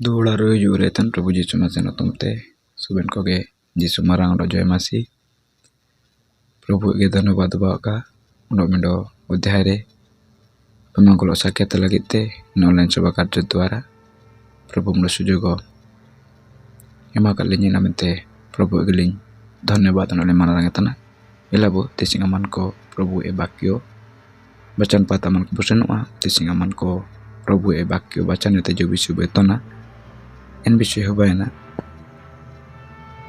दुलारो युरेतन प्रभु यीशु मसीह तुमते सुबेन को गे यीशु मारांग रो जय मासी प्रभु गे धन्यवाद बाका उनो मिंडो अध्याय रे पमंगलो साकेत लगिते ऑनलाइन सेवा कार्य द्वारा प्रभु मुलो सुजोग एमा कलिनी नामते प्रभु गिलिंग धन्यवाद नले मानांगतना एलाबो तेसिंग अमान को प्रभु ए वाक्य बचन पाता मन को बुसनुआ तेसिंग अमान को प्रभु ए वाक्य बचन ते जो विषय बेतना en विषय होबायना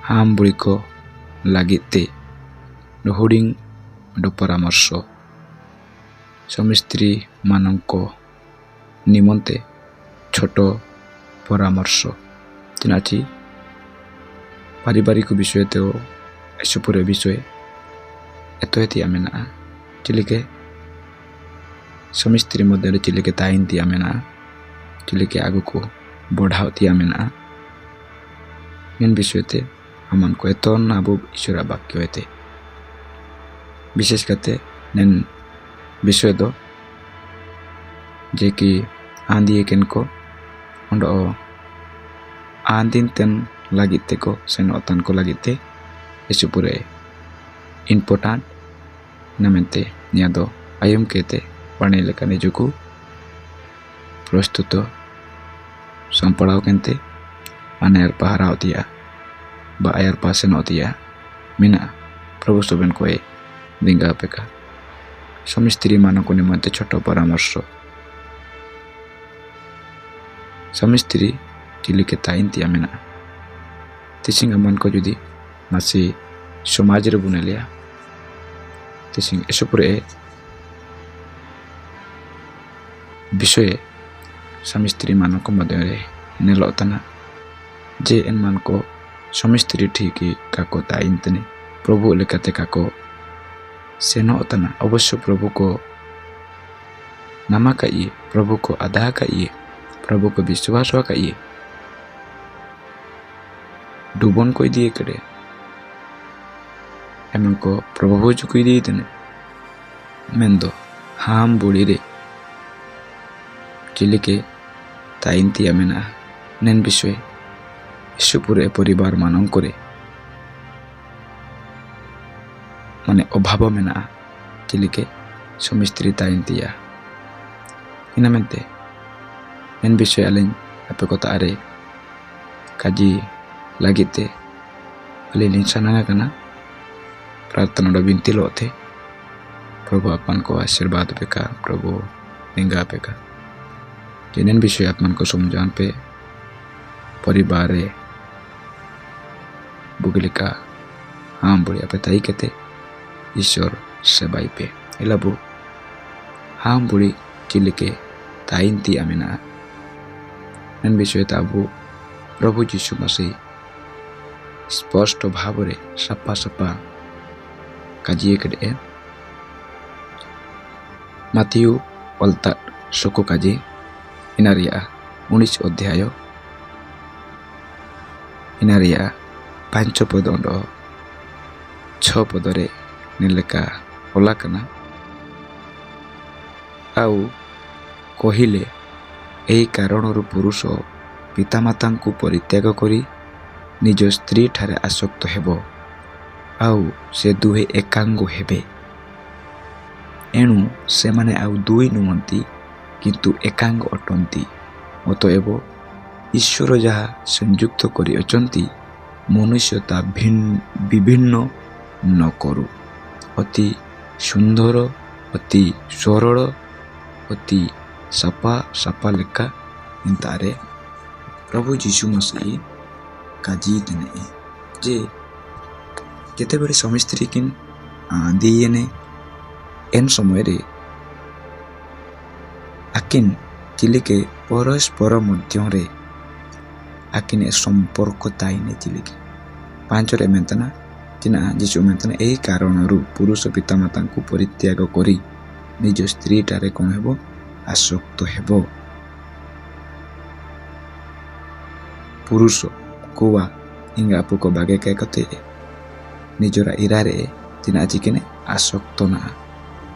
ham बुढ़ी को लागिते हुडिंग दो परामर्श स्वामी स्त्री मानक निमंते छोट परामर्श तिनाची पारिवारिक विषय तो एसपुरे विषय एतोयती आमेना चिलिके स्वामी स्त्री मध्य चिलिके ताइनती आमेना चिलिके आगु को बढ़ावती आमेना इन विषय ते अमन को एतोन आबो ईश्वर वाक्य होते विशेष करते नेन विषय दो जे कि आंधी एकेन को उंडो आंधीन तेन लागिते को सेनोतन को लागिते इसे पूरे इम्पोर्टेंट नमेंते निया दो आयम केते पढ़ने लेका निजुको प्रस्तुत संपड़ाव केंते अनेर पहारा होतिया बा आयर पासन होतिया मिना प्रभु सोबेन को ए दिंगा पेका स्वामी स्त्री मानक निमंते छोट परामर्श स्वामी स्त्री चिलिके ताइनती आमेना तिसिंग अमन को जुदी मासी समाज रे बुनेलिया तिसिंग एसपुरे विषय स्वामी स्त्री मानक मध्य नेलतना जे एन मान को स्वामी स्त्री ठीक काको ताइनतने प्रभु लेकाते काको सेनोतना अवश्य प्रभु को नामा काइए प्रभु को आधा काइए प्रभु को विश्वास काइए डुबन कोई दिए करे एमन को प्रभु जो कोई दिए तने मेंदो हाम बुढ़ी रे चिलिके ताइनती आमेना नेन विषय ईश्वपुरे परिवार मानन करे माने अभाव मेना चिलिके स्वामी स्त्री ताइनतिया इनामेंते नेन विषय अलिन आपे को तारे काजी लागिते अलिन सनांगा कना प्रार्थना डो बिनती लोथे प्रभु अपन को आशीर्वाद पेका प्रभु निंगा पेका जिनेन विषय आत्मन को समझान पे परिवार रे बुगलिका हाँ बुढ़िया पे ताई कहते ईश्वर सेवाई पे इलाबु हाँ बुढ़ी चिलिके ताइनती आमेना एन विषय ताबु प्रभु यीशु मसीह स्पष्ट भाव रे सपा सपा काजिए कड़े माथियु अलता शोको काजी इनारिया 19 अध्याय इनारिया 5 पद 6 पदरे निलेका ओलाकना आउ कहिले एही कारणरू पुरुष पितामाता को परित्याग करी निज स्त्री ठारे आसक्त हेबो आउ से दुहे एकांग हेबे एणु से माने आउ दुई नुहंती किंतु एकांग अटंती अतएव ईश्वर जहा संयुक्त करी अचंती मनुष्य ता विभिन्न न करू अति सुंदर अति सरल अति सपा सपा लेखा इंतारे प्रभु यीशु मसीह काजी तने जे केते बड़ी स्वामी स्त्री किन दियेने एन समय रे आकिन चिलिके परस्पर मध्य रे आकिन संपर्क ताइने चिलिके 5 रे मेंतना जिना यीशु मेंतना एही कारणरू पुरुष पितामाता को परित्याग करी निज स्त्री टारे कोन हेबो आसक्त हेबो पुरुष कोवा इंगा पुको बागे के कते निजरा इरारे जिना चिकेने आसक्त ना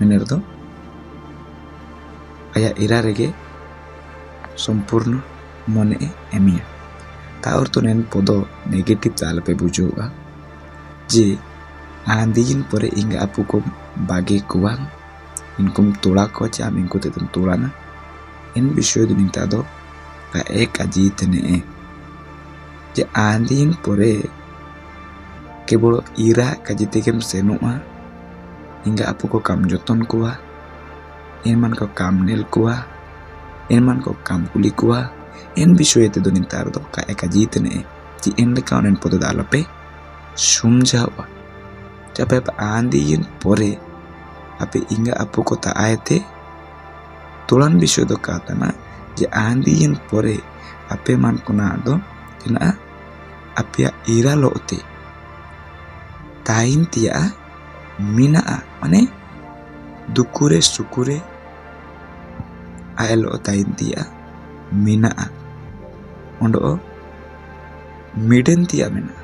मेनेर दो आया इरारे गे संपूर्ण mone emia ta orto nen podo negative tala pe bujuga je andin pore inga apu ko bagi kuang inkum tola ko cha min ko tetem tolana in bishoy dunin ta do ka ek ajitne je andin pore kebolo ira kajitekem senua hingga apu ko kam joton kuwa inman ko kam nel kuwa inman ko kam kuli kuwa en bishoy te dunin tar do ka ek ajitne ti en le kaunen podo dalape sumjawa jape andin pore ape inga apu ko ta ayate tulan bishoy do katana je andin pore ape man kuna do tina apia ira lote tain tia mina mane dukure sukure aelo tain tia mina ondo miden tia mena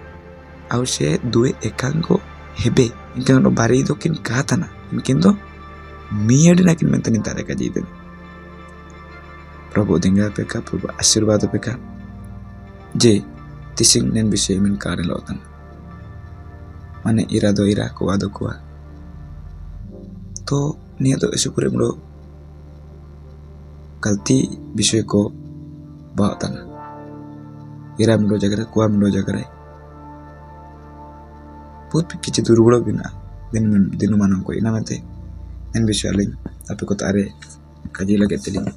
ause due ekango hebe inkan bari do kin katana inkin do miyadi nakin mentani tare ka jiden Prabhu dengar peka Prabhu आशीर्वाद peka je tising nen bishay min kare lotan mane ira do ira kuwa do kuwa to niya do esupure mro galti bishay ko bautana ira mro jagare kuwa mro jagare बहुत किसी दुर्गुण बिना दिन मानों को इना मते nen bishay aling ape ko tare kaji lage teling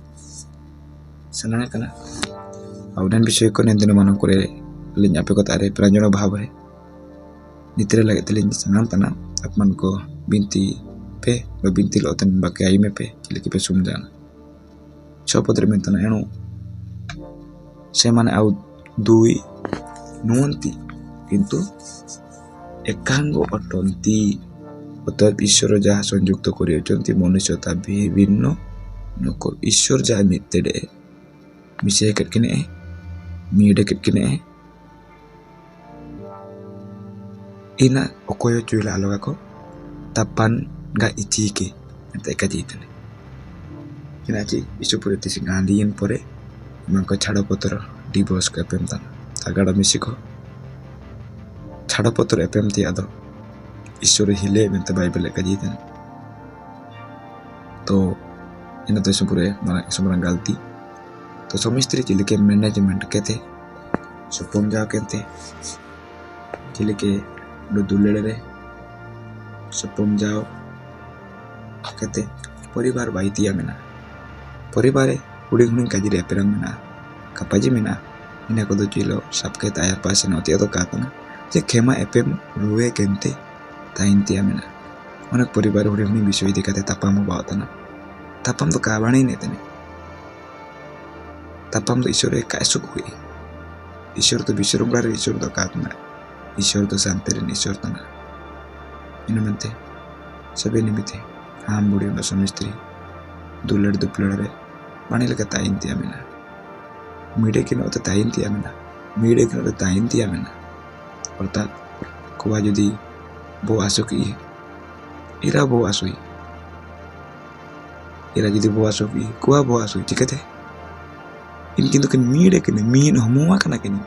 sanana kana audan bishay ko nen din manon kore ling ape ko tare pranjono bhav hai nitre lage teling sanam tana apman ko binti pe lo binti lotan bakai me pe leki pe sumjana chopodre mentana enu semane au dui nunti কিন্তু একাঙ্গ অটন্তি অতএব ঈশ্বর যাহা সংযুক্ত করিয়াছেন মনুষ্য তা ভিন্ন নকর ঈশ্বর যাহা মিত্তেডে মিশে কেটকিনে মিডে কেটকিনে ina okoyo cuila aloga ko tapan ga ichike ente kajitane kinachi isu pure tising andiin pore manko chhado potro divorce ko epem tan tagada misiko chhado potro epem ti ado ishore hile mente bible kajitane to ina to isu pure mala isumran galti to somistri chilike management kete supom ja kente chilike do dulere supom jao kete poribar baitia mena poribare uding ning kajire perang mena kapaji mena ina ko do chilo sabke tayar pasen oti to katana je khema epem ruwe kente taintia mena onek poribar uding ning bishoy dikate tapamu bautana tapam to kabani netene tapam to ishore ka esuk hui ishor to bishorum lar ishor to katna ईश्वर तो शांतिरन ईश्वर तना इनमंते सभी निमिते हम बुढ़ी उन समिस्त्री दुलड़ दुपलड़े पानी लगा ताइन तिया मिना मीडे की नौते ताइन तिया मिना मीडे की नौते ताइन तिया मिना और ता कुआ जुदी बो आसो की इरा बो आसोई इरा जुदी बो आसो की कुआ बो आसोई चिकते इनकी तो कन मीडे कने मीन हमुआ कना कनी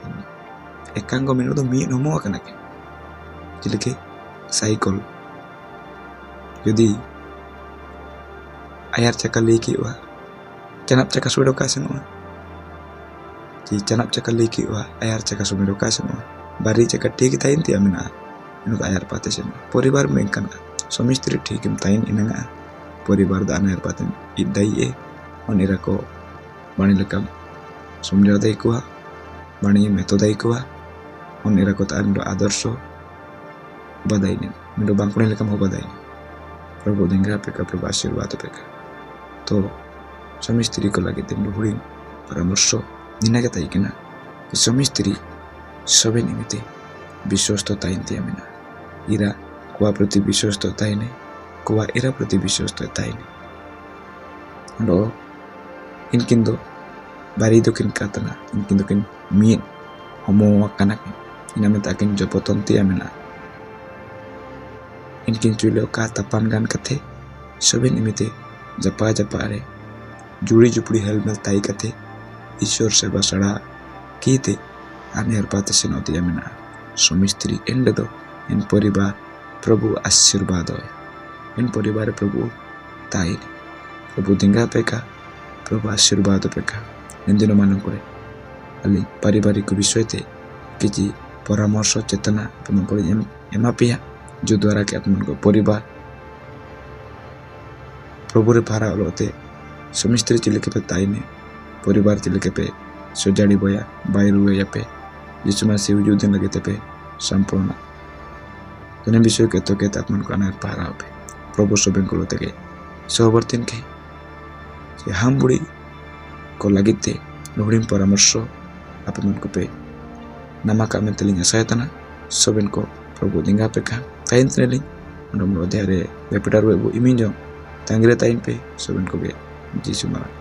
ekango meno do mi no mo kana ke jilike cycle jadi ayar cakal leki wa canap cakal sudo kasen wa ji canap cakal leki wa ayar cakal sudo kasen wa bari cakal tik tain ti amina inu ayar pate sen poribar mengkan somistri tikim tain inanga poribar da ayar paten idai e onira ko bani lekam somjadai ko bani metodai ko onira ko taan do adarso badainin mendo bangkune lekam ho badain Prabhu dengar peka Prabhu आशीर्वाद peka to swami istri ko lagi tem hurin paramorsho ninage tai kena swami istri sobe nimite বিশ্বস্ত তাইনতে আমিনা ইরা কোয়া প্রতি বিশ্বস্ত তাইনে কোয়া এরা প্রতি বিশ্বস্ত তাইনে ndo inkindo bari dokin katana inkindo kin mien homo wakanak inameta kin jopoton ti amena inkin chulo ka tapan gan kathe soben imite japa japa re juri jupuri helmel tai kathe ईश्वर सेवा सड़ा कीते आने पाते से नौतिया में ना सुमिस्त्री and दो इन परिवार प्रभु आशीर्वाद है इन परिवार प्रभु ताई प्रभु दिंगा पेका प्रभु आशीर्वाद पेका इन दिनों मान को अली पारिवारिक विषय थे किसी परामर्श चेतना अपन को एमा पिया जो द्वारा के अपन को परिवार प्रभु रे भारा होते सुमिस्त्री चिलिके पे ताई ने परिवार चिलिके पे सजाड़ी बोया बायरु या पे यीशु मसीह युद्ध लगे पे संपूर्ण जने विषय के तो के तापमान को अनार पारा पे प्रभु सोबेन को लोते के सोबर्तिन के जे हम बुड़ी को लगिते लोहड़ीम परामर्श अपन को पे नमका में तलिंग सहायतना सोबेन को प्रभु दिंगा पे का ताइन तनेलिंग उन्होंने अध्याय रे वेपिटार वेबु इमिंजो तांगरे ताइन पे सोबेन को बे यीशु मारा